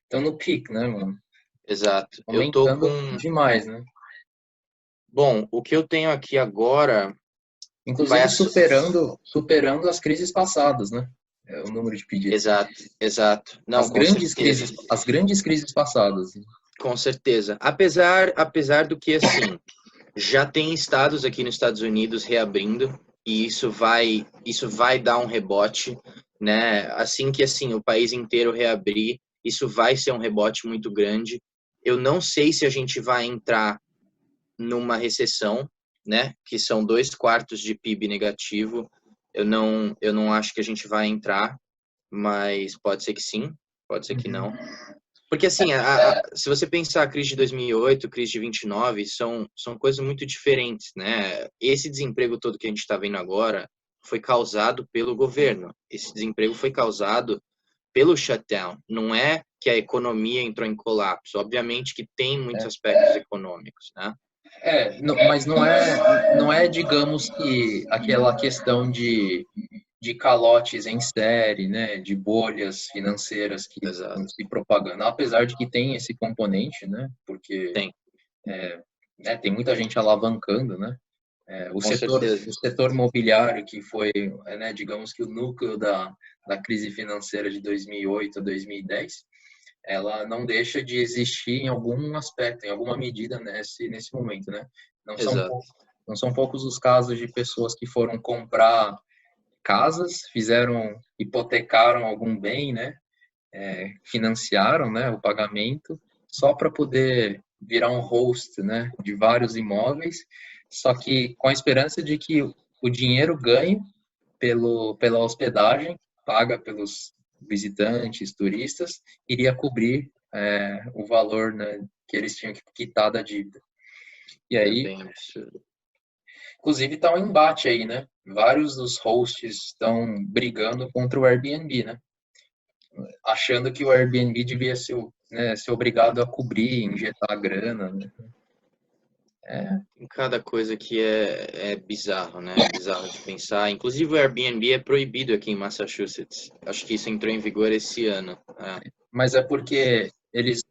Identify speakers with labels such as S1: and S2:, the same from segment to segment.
S1: estão no pico, né, mano?
S2: Exato. Eu tô
S1: Aumentando
S2: com...
S1: demais, né?
S2: Bom, o que eu tenho aqui agora vai...
S1: Inclusive superando as crises passadas, né? É, o número de pedidos.
S2: Exato, exato. Não, com certeza.
S1: As grandes crises passadas.
S2: Com certeza. Apesar do que, assim, já tem estados aqui nos Estados Unidos reabrindo e isso vai dar um rebote, né? Assim que assim o país inteiro reabrir, isso vai ser um rebote muito grande. Eu não sei se a gente vai entrar numa recessão, né? Que são 2/4 de PIB negativo. Eu não acho que a gente vai entrar, mas pode ser que sim, pode ser que
S1: Uhum.
S2: não. Porque, assim, se você pensar a crise de 2008, crise de 29, são coisas muito diferentes, né? Esse desemprego todo que a gente está vendo agora foi causado pelo governo. Esse desemprego foi causado pelo shutdown. Não é que a economia entrou em colapso. Obviamente que tem muitos
S1: É,
S2: aspectos econômicos, né?
S1: mas não é, digamos que aquela questão de calotes em série, né, de bolhas financeiras que estão
S2: Exato.
S1: se propagando, apesar de que tem esse componente, né, porque
S2: Tem,
S1: né, tem muita gente alavancando, né,
S2: com certeza.
S1: o setor imobiliário que foi, né, digamos que o núcleo da crise financeira de 2008 a 2010, ela não deixa de existir em algum aspecto, em alguma medida nesse momento, né? Não são,
S2: Exato.
S1: não são poucos os casos de pessoas que foram comprar casas, hipotecaram algum bem, né? Financiaram, né, o pagamento só para poder virar um host, né, de vários imóveis, só que com a esperança de que o dinheiro ganho pela hospedagem paga pelos visitantes, turistas, iria cobrir o valor, né, que eles tinham que quitar da dívida. E
S2: É
S1: aí,
S2: bem absurdo.
S1: inclusive, está um embate aí, né? Vários dos hosts estão brigando contra o Airbnb, né? Achando que o Airbnb devia ser, né, ser obrigado a cobrir, injetar grana, né?
S2: Tem cada coisa que é bizarro, né? É bizarro de pensar. Inclusive, o Airbnb é proibido aqui em Massachusetts. Acho que isso entrou em vigor esse ano. É.
S1: Mas é porque eles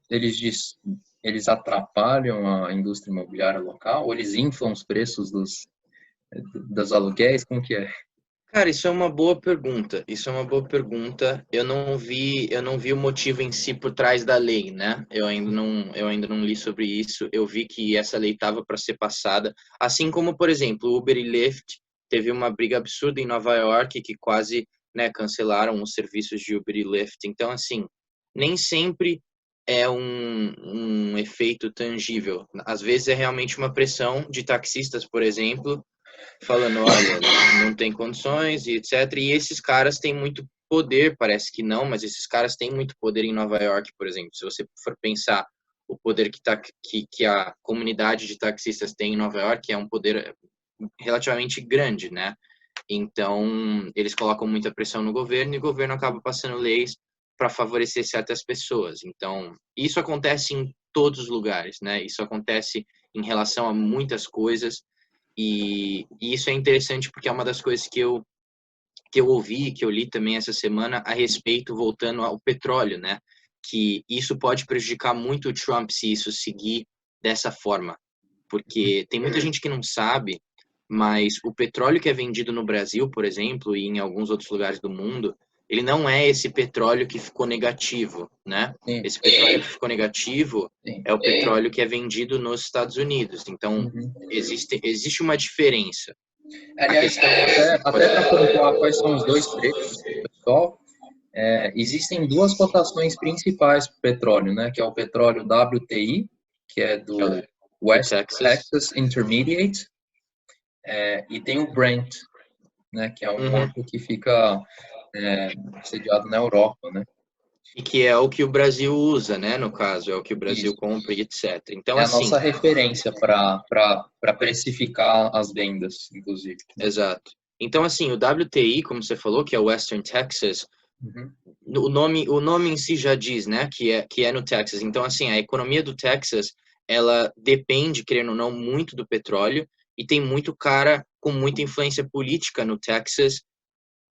S1: atrapalham a indústria imobiliária local, ou eles inflam os preços dos aluguéis, como que é?
S2: Cara, isso é uma boa pergunta. Isso é uma boa pergunta. Eu não vi o motivo em si por trás da lei, né? Eu ainda não li sobre isso. Eu vi que essa lei estava para ser passada, assim como, por exemplo, o Uber e Lyft teve uma briga absurda em Nova York que quase, né, cancelaram os serviços de Uber e Lyft. Então, assim, nem sempre é um efeito tangível. Às vezes é realmente uma pressão de taxistas, por exemplo, falando, olha, não tem condições e etc. E esses caras têm muito poder, parece que não, mas esses caras têm muito poder em Nova York, por exemplo. Se você for pensar o poder que a comunidade de taxistas tem em Nova York, é um poder relativamente grande, né? Então, eles colocam muita pressão no governo e o governo acaba passando leis para favorecer certas pessoas. Então, isso acontece em todos os lugares, né? Isso acontece em relação a muitas coisas e isso é interessante porque é uma das coisas que eu ouvi, que eu li também essa semana a respeito, voltando ao petróleo, né? Que isso pode prejudicar muito o Trump se isso seguir dessa forma. Porque tem muita gente que não sabe, mas o petróleo que é vendido no Brasil, por exemplo, e em alguns outros lugares do mundo, ele não é esse petróleo que ficou negativo, né?
S1: Sim,
S2: Esse petróleo que ficou negativo
S1: sim.
S2: é o petróleo que é vendido nos Estados Unidos. Então,
S1: Uhum.
S2: existe uma diferença. A
S1: Aliás,
S2: questão... Pode
S1: até para
S2: falar.
S1: pontuar quais são os dois preços, pessoal, existem duas cotações principais para o petróleo, né? Que é o petróleo WTI, que é
S2: Que é o
S1: do
S2: do
S1: West
S2: Texas.
S1: Texas Intermediate, e tem o Brent, né? Que é um
S2: Uhum.
S1: outro que fica sediado na Europa, né?
S2: E que é o que o Brasil usa, né? No caso, é o que o Brasil
S1: Isso.
S2: compra e etc. Então,
S1: É a nossa
S2: assim,
S1: referência para precificar as vendas, inclusive. Né?
S2: exato. Então, assim, o WTI, como você falou, que é o Western Texas,
S1: Uhum.
S2: o nome em si já diz, né, que é no Texas. Então, assim, a economia do Texas, ela depende, querendo ou não, muito do petróleo, e tem muito cara com muita influência política no Texas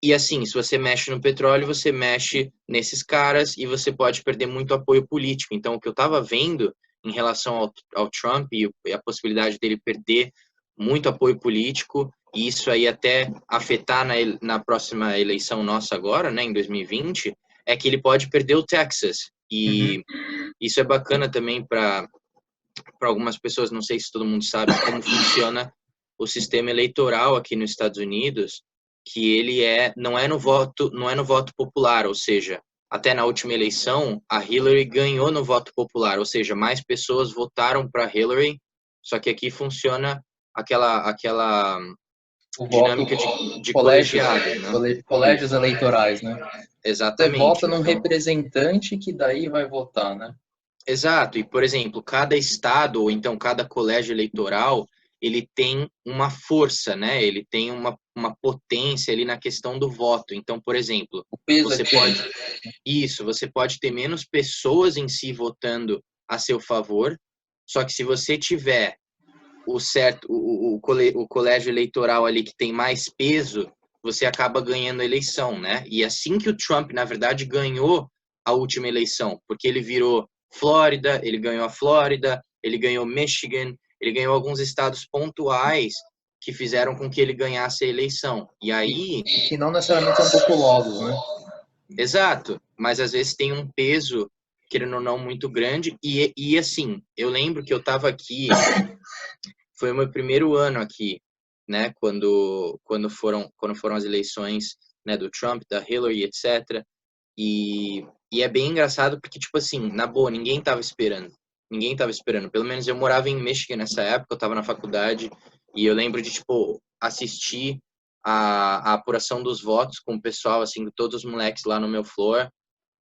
S2: E assim, se você mexe no petróleo, você mexe nesses caras e você pode perder muito apoio político. Então, o que eu estava vendo em relação ao Trump e a possibilidade dele perder muito apoio político, e isso aí até afetar na próxima eleição nossa agora, né, em 2020, é que ele pode perder o Texas.
S1: Uhum.
S2: E isso é bacana também para algumas pessoas, não sei se todo mundo sabe como funciona o sistema eleitoral aqui nos Estados Unidos, que ele não é no voto popular, ou seja, até na última eleição, a Hillary ganhou no voto popular, ou seja, mais pessoas votaram para Hillary, só que aqui funciona aquela
S1: O voto,
S2: dinâmica de
S1: colégios,
S2: colegiado, né?
S1: colégios
S2: Isso,
S1: eleitorais, né? Você
S2: exatamente.
S1: vota num
S2: Então,
S1: representante que daí vai votar, né?
S2: exato, e por exemplo, cada estado ou então cada colégio eleitoral, ele tem uma força, né? Ele tem uma potência ali na questão do voto. Então, por exemplo,
S1: O peso é
S2: você pode
S1: diferente.
S2: você pode ter menos pessoas em si votando a seu favor, só que se você tiver o certo o colégio eleitoral ali que tem mais peso, você acaba ganhando a eleição, né? E assim que o Trump, na verdade, ganhou a última eleição, porque ele virou Flórida, ele ganhou a Flórida, ele ganhou Michigan, ele ganhou alguns estados pontuais que fizeram com que ele ganhasse a eleição. E aí,
S1: E que não necessariamente são populosos, né?
S2: exato, mas às vezes tem um peso, querendo ou não, muito grande. E assim, eu lembro que eu estava aqui, foi o meu primeiro ano aqui, né, quando foram as eleições, né, do Trump, da Hillary, etc. E é bem engraçado porque, tipo assim, na boa, ninguém tava esperando. Ninguém tava esperando. Pelo menos eu morava em Michigan nessa época, eu tava na faculdade, e eu lembro de, tipo, assistir a apuração dos votos com o pessoal, assim, todos os moleques lá no meu floor,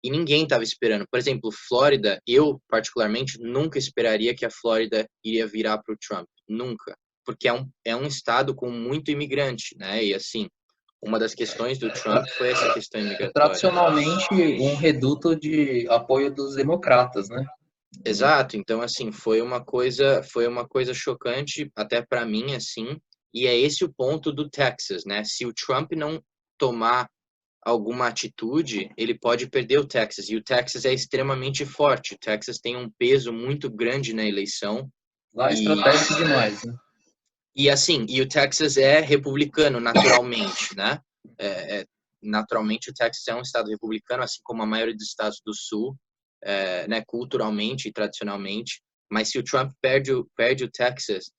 S2: e ninguém tava esperando. Por exemplo, Flórida, eu, particularmente, nunca esperaria que a Flórida iria virar pro Trump. Nunca. Porque é um estado com muito imigrante, né? E, assim, uma das questões do Trump foi essa questão
S1: É
S2: imigratória.
S1: tradicionalmente um reduto de apoio dos democratas, né?
S2: Exato, então assim, foi uma coisa chocante até para mim assim, e é esse o ponto do Texas, né? Se o Trump não tomar alguma atitude, ele pode perder o Texas, e o Texas é extremamente forte. O Texas tem um peso muito grande na eleição
S1: Lá é
S2: e
S1: estratégico demais, né?
S2: assim, e o Texas é republicano naturalmente, né? Naturalmente o Texas é um estado republicano, assim como a maioria dos estados do sul, né, culturalmente e tradicionalmente. Mas se o Trump perde o Texas,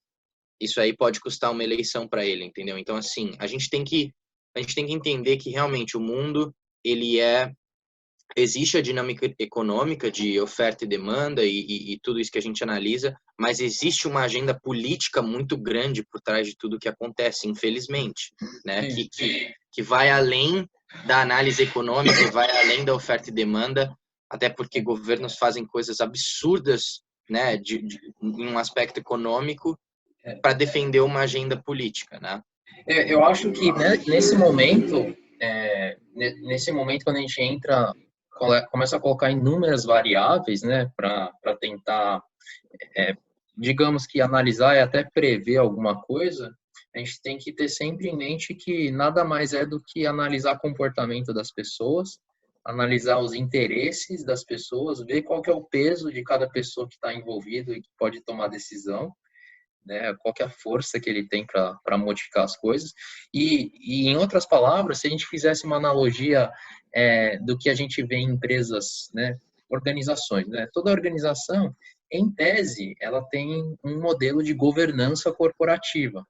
S2: isso aí pode custar uma eleição para ele, entendeu? Então, assim, a gente tem que entender que realmente o mundo ele existe a dinâmica econômica de oferta e demanda e tudo isso que a gente analisa, mas existe uma agenda política muito grande por trás de tudo que acontece, infelizmente, né?
S1: Sim.
S2: Que vai além da análise econômica e vai além da oferta e demanda, até porque governos fazem coisas absurdas, né, em um aspecto econômico para defender uma agenda política, né?
S1: Eu acho que né, nesse momento quando a gente entra, começa a colocar inúmeras variáveis, né, para tentar, digamos que analisar e até prever alguma coisa, a gente tem que ter sempre em mente que nada mais é do que analisar o comportamento das pessoas, analisar os interesses das pessoas, ver qual que é o peso de cada pessoa que está envolvido e que pode tomar decisão, né? Qual que é a força que ele tem para modificar as coisas. Em outras palavras, se a gente fizesse uma analogia do que a gente vê em empresas, né, organizações, né? Toda organização, em tese, ela tem um modelo de governança corporativa.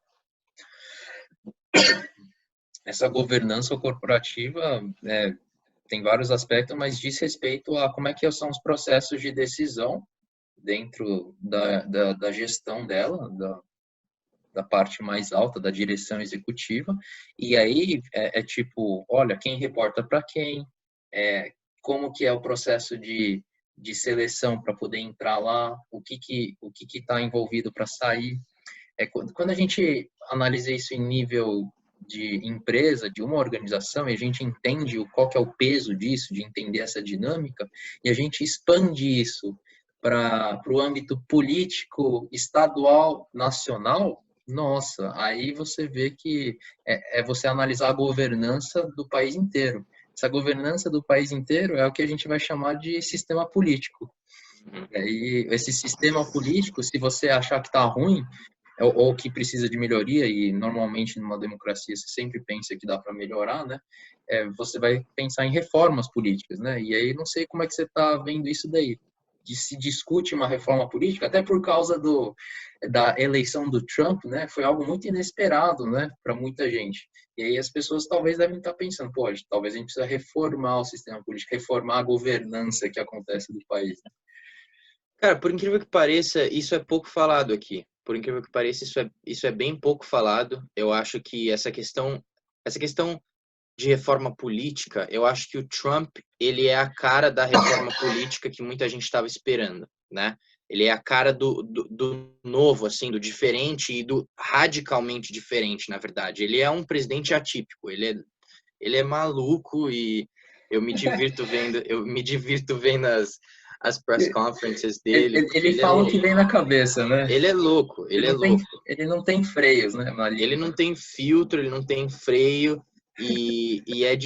S1: Essa governança corporativa tem vários aspectos, mas diz respeito a como é que são os processos de decisão dentro da gestão dela, da parte mais alta da direção executiva, e aí tipo, olha, quem reporta para quem, como que é o processo de seleção para poder entrar lá, o que está envolvido para sair. Quando a gente analisa isso em nível de empresa, de uma organização, e a gente entende qual que é o peso disso, de entender essa dinâmica, e a gente expande isso para o âmbito político, estadual, nacional, Nossa, aí você vê que é você analisar a governança do país inteiro. Essa governança do país inteiro é o que a gente vai chamar de sistema político. E aí, esse sistema político, se você achar que está ruim, ou que precisa de melhoria, e normalmente numa democracia você sempre pensa que dá para melhorar, né? Você vai pensar em reformas políticas, né? E aí não sei como é que você está vendo isso daí. Se discute uma reforma política, até por causa da eleição do Trump, né? Foi algo muito inesperado, né? Para muita gente. E aí as pessoas talvez devem estar pensando, pô, talvez a gente precisa reformar o sistema político, reformar a governança que acontece do país.
S2: Cara, por incrível que pareça, isso é pouco falado aqui. Por incrível que pareça, isso é bem pouco falado. Eu acho que essa questão de reforma política, eu acho que o Trump, ele é a cara da reforma política que muita gente estava esperando, né? Ele é a cara do novo, assim, do diferente e do radicalmente diferente, na verdade. Ele é um presidente atípico, ele é maluco e eu me divirto vendo as press conferences dele, porque
S1: Ele
S2: ele é
S1: fala o que
S2: louco.
S1: vem na cabeça, né?
S2: Ele é louco, ele é louco.
S1: Ele não tem freios, né, na
S2: Ele não
S1: língua.
S2: tem filtro, ele não tem freio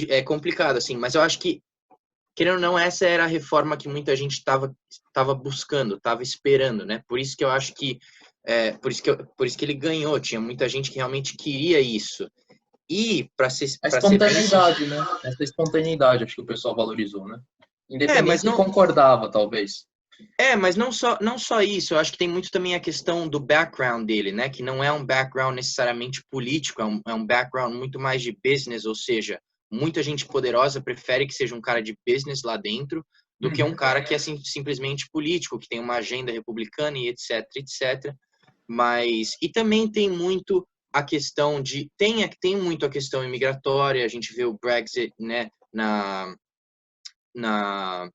S2: é complicado, assim. Mas eu acho que, querendo ou não, essa era a reforma que muita gente estava buscando, estava esperando, né? Por isso que eu acho que por isso que ele ganhou. Tinha muita gente que realmente queria isso. E
S1: A
S2: para ser bem
S1: espontaneidade, né? Essa espontaneidade acho que o pessoal valorizou, né?
S2: mas
S1: Independente se
S2: não
S1: concordava, talvez.
S2: mas não só isso. Eu acho que tem muito também a questão do background dele, né? Que não é um background necessariamente político, é um background muito mais de business, ou seja, muita gente poderosa prefere que seja um cara de business lá dentro do que um cara que é simplesmente político, que tem uma agenda republicana e etc, etc. Mas e também tem muito a questão de tem muito a questão imigratória. A gente vê o Brexit, né?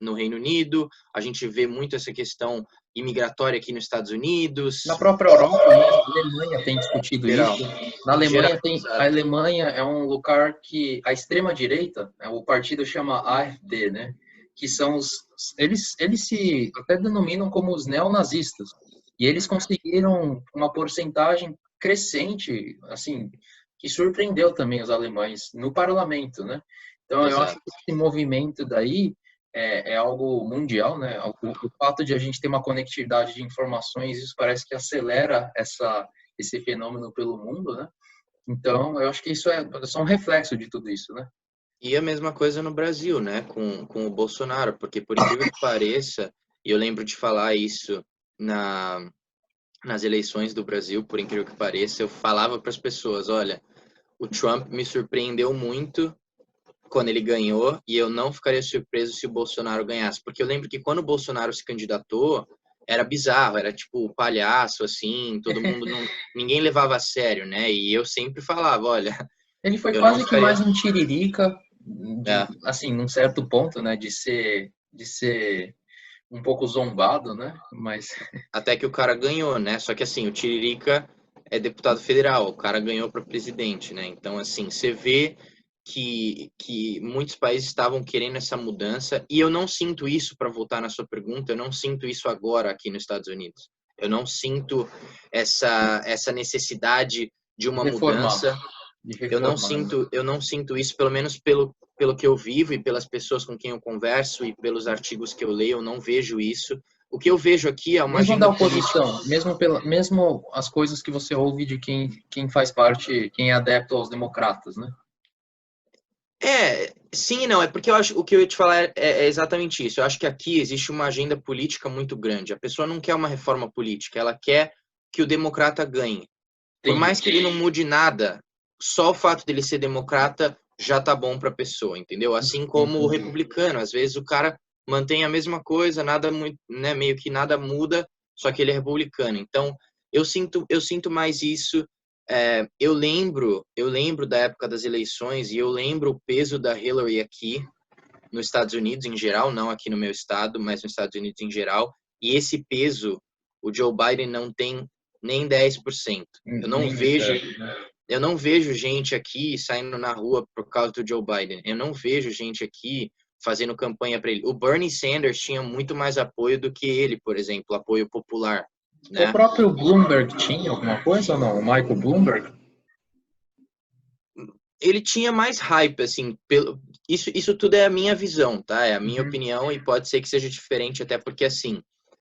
S2: No Reino Unido, a gente vê muito essa questão imigratória aqui nos Estados
S1: Na
S2: Unidos,
S1: própria Europa, né? A Alemanha tem discutido
S2: geral,
S1: isso. Na
S2: em geral,
S1: Alemanha a
S2: exato.
S1: Alemanha é um lugar que a extrema direita, né, o partido chama AfD, né? Que são eles se até denominam como os neonazistas. E eles conseguiram uma porcentagem crescente, assim, que surpreendeu também os alemães no parlamento, né? Então eu acho
S2: Exato.
S1: que esse movimento daí é algo mundial, né? O fato de a gente ter uma conectividade de informações, isso parece que acelera esse fenômeno pelo mundo, né? Então, eu acho que isso é só um reflexo de tudo isso, né?
S2: E a mesma coisa no Brasil, né, com o Bolsonaro, porque por incrível que pareça, e eu lembro de falar isso na, nas eleições do Brasil, por incrível que pareça, eu falava para as pessoas, olha, o Trump me surpreendeu muito quando ele ganhou, e eu não ficaria surpreso se o Bolsonaro ganhasse, porque eu lembro que quando o Bolsonaro se candidatou, era bizarro, era tipo palhaço, assim, todo mundo não, ninguém levava a sério, né? E eu sempre falava, olha,
S1: Ele foi
S2: eu não
S1: quase que
S2: ficaria,
S1: mais um tiririca,
S2: é,
S1: assim, num certo ponto, né? De ser um pouco zombado, né? Mas
S2: até que o cara ganhou, né? Só que assim, o Tiririca é deputado federal, o cara ganhou para presidente, né? Então assim, você vê que muitos países estavam querendo essa mudança e eu não sinto isso, para voltar na sua pergunta, eu não sinto isso agora aqui nos Estados Unidos. Eu não sinto essa necessidade de
S1: de
S2: uma
S1: reformar,
S2: mudança.
S1: de reformar, né?
S2: Eu não sinto isso, pelo menos pelo que eu vivo e pelas pessoas com quem eu converso e pelos artigos que eu leio, eu não vejo isso. O que eu vejo aqui é uma
S1: Mesmo da
S2: agenda política.
S1: oposição, mesmo as coisas que você ouve de quem faz parte, quem é adepto aos democratas, né?
S2: Sim e não, é porque eu acho, o que eu ia te falar é exatamente isso. Eu acho que aqui existe uma agenda política muito grande. A pessoa não quer uma reforma política, ela quer que o democrata ganhe. Por
S1: Entendi.
S2: mais que ele não mude nada, só o fato dele ser democrata já tá bom para a pessoa, entendeu? Assim como o
S1: Entendi.
S2: republicano, às vezes o cara mantém a mesma coisa, nada muito, né, meio que nada muda, só que ele é republicano. Então, eu sinto mais isso. Eu lembro da época das eleições e eu lembro o peso da Hillary aqui nos Estados Unidos em geral, não aqui no meu estado, mas nos Estados Unidos em geral. E esse peso, o Joe Biden não tem nem 10%.
S1: Nem de perto, né?
S2: Eu não vejo gente aqui saindo na rua por causa do Joe Biden. Eu não vejo gente aqui fazendo campanha para ele. O Bernie Sanders tinha muito mais apoio do que ele, por exemplo, apoio popular. né?
S1: O próprio Bloomberg tinha alguma coisa ou não? O Michael Bloomberg?
S2: Ele tinha mais hype, assim, isso tudo é a minha visão, tá? É a minha
S1: Uhum.
S2: opinião e pode ser que seja diferente, até porque, assim,